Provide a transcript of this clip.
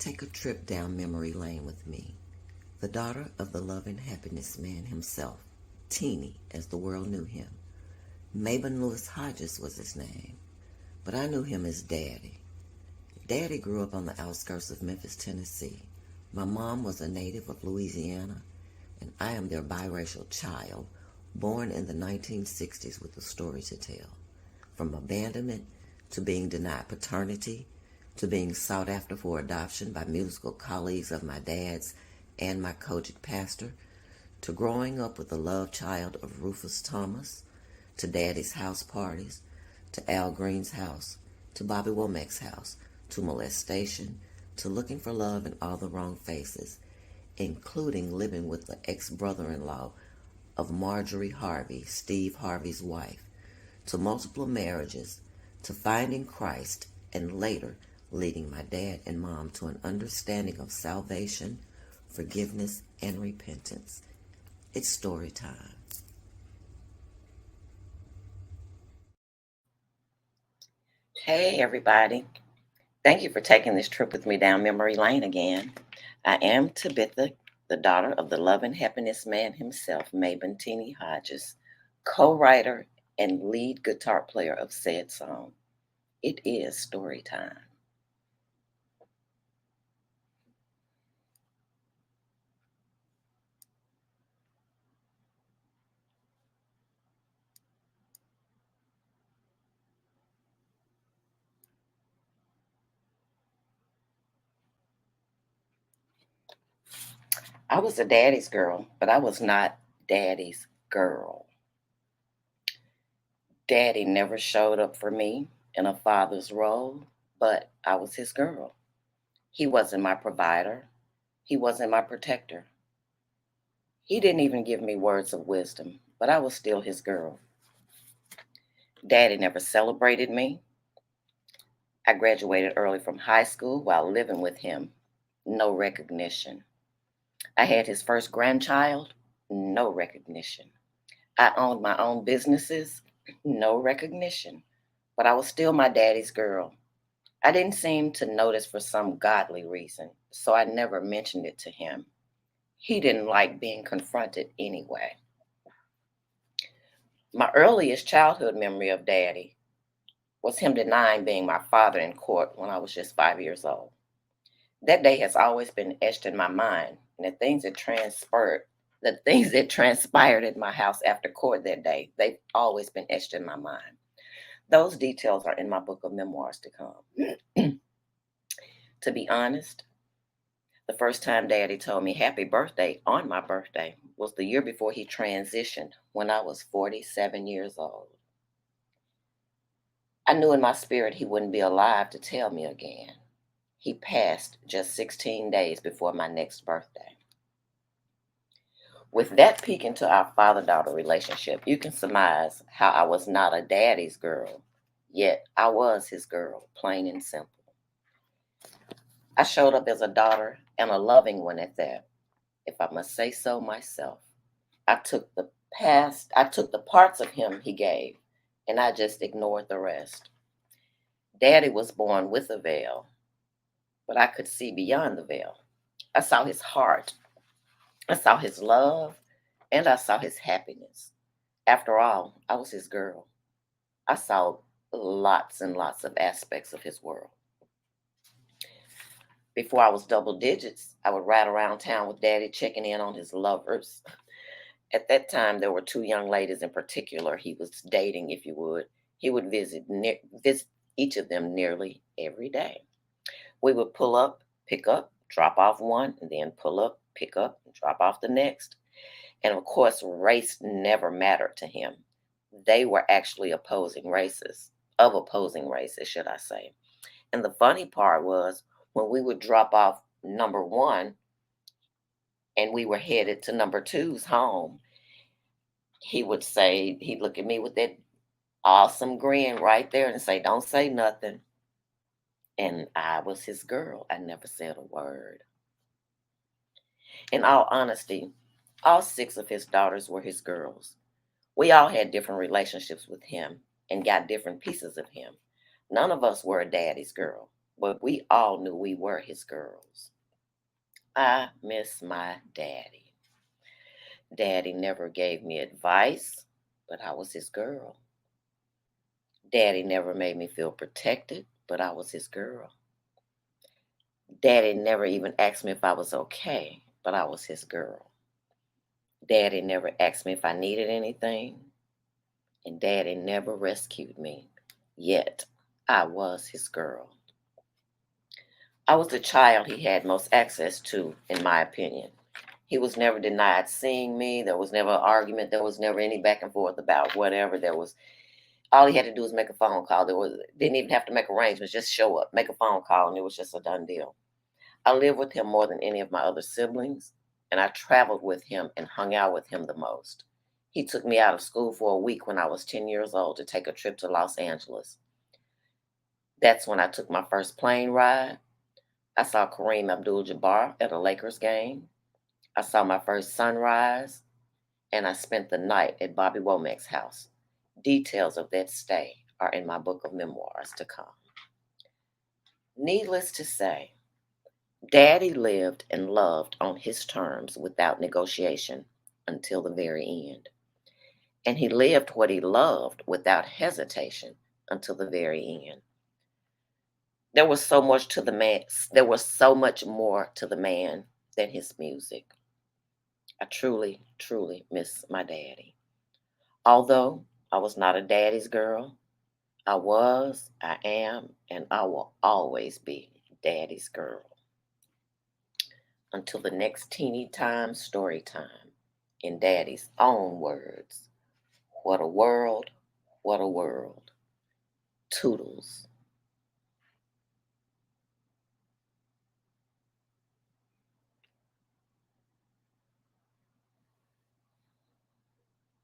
Take a trip down memory lane with me. The daughter of the love and happiness man himself, Teenie as the world knew him. Mabon Hodges was his name, but I knew him as Daddy. Daddy grew up on the outskirts of Memphis, Tennessee. My mom was a native of Louisiana, and I am their biracial child, born in the 1960s with a story to tell. From abandonment to being denied paternity, to being sought after for adoption by musical colleagues of my dad's and my Kojic pastor, to growing up with the love child of Rufus Thomas, to Daddy's house parties, to Al Green's house, to Bobby Womack's house, to molestation, to looking for love in all the wrong faces, including living with the ex-brother-in-law of Marjorie Harvey, Steve Harvey's wife, to multiple marriages, to finding Christ, and later leading my dad and mom to an understanding of salvation, forgiveness, and repentance. It's story time. Hey, everybody. Thank you for taking this trip with me down memory lane again. I am Tabitha, the daughter of the love and happiness man himself, Mabon Teenie Hodges, co-writer and lead guitar player of said song. It is story time. I was a daddy's girl, but I was not daddy's girl. Daddy never showed up for me in a father's role, but I was his girl. He wasn't my provider. He wasn't my protector. He didn't even give me words of wisdom, but I was still his girl. Daddy never celebrated me. I graduated early from high school while living with him. No recognition. I had his first grandchild. No recognition. I owned my own businesses. No recognition. But I was still my daddy's girl. I didn't seem to notice for some godly reason, so I never mentioned it to him. He didn't like being confronted anyway. My earliest childhood memory of Daddy was him denying being my father in court when I was just 5 years old. That day has always been etched in my mind, and the things that transpired at my house after court that day, they've always been etched in my mind. Those details are in my book of memoirs to come. To be honest, the first time Daddy told me happy birthday on my birthday was the year before he transitioned when I was 47 years old. I knew in my spirit he wouldn't be alive to tell me again. He passed just 16 days before my next birthday. With that peek into our father-daughter relationship, you can surmise how I was not a daddy's girl, yet I was his girl, plain and simple. I showed up as a daughter and a loving one at that, if I must say so myself. I took the parts of him he gave, and I just ignored the rest. Daddy was born with a veil, but I could see beyond the veil. I saw his heart, I saw his love, and I saw his happiness. After all, I was his girl. I saw lots and lots of aspects of his world. Before I was double digits, I would ride around town with Daddy checking in on his lovers. At that time, there were two young ladies in particular he was dating, if you would. He would visit each of them nearly every day. We would pull up, pick up, drop off one, and then pull up, pick up, and drop off the next. And of course, race never mattered to him. They were actually opposing races, should I say. And the funny part was when we would drop off number one and we were headed to number two's home, he'd look at me with that awesome grin right there and say, "Don't say nothing." And I was his girl. I never said a word. In all honesty, all six of his daughters were his girls. We all had different relationships with him and got different pieces of him. None of us were a daddy's girl. but we all knew we were his girls. I miss my daddy. Daddy never gave me advice, but I was his girl. Daddy never made me feel protected, but I was his girl. Daddy never even asked me if I was okay, but I was his girl. Daddy never asked me if I needed anything, and Daddy never rescued me. Yet, I was his girl. I was the child he had most access to, in my opinion. He was never denied seeing me. There was never an argument. There was never any back and forth about whatever. There was all he had to do was make a phone call. Didn't even have to make arrangements. Just show up, make a phone call, and it was just a done deal. I lived with him more than any of my other siblings, and I traveled with him and hung out with him the most. He took me out of school for a week when I was 10 years old to take a trip to Los Angeles. That's when I took my first plane ride. I saw Kareem Abdul-Jabbar at a Lakers game. I saw my first sunrise, and I spent the night at Bobby Womack's house. Details of that stay are in my book of memoirs to come. Needless to say, Daddy lived and loved on his terms without negotiation until the very end. And he lived what he loved without hesitation until the very end. There was so much to the man, there was so much more to the man than his music. I truly, truly miss my daddy. Although I was not a daddy's girl, I am, and I will always be daddy's girl. Until the next teeny time story time, in daddy's own words, what a world, what a world. Toodles.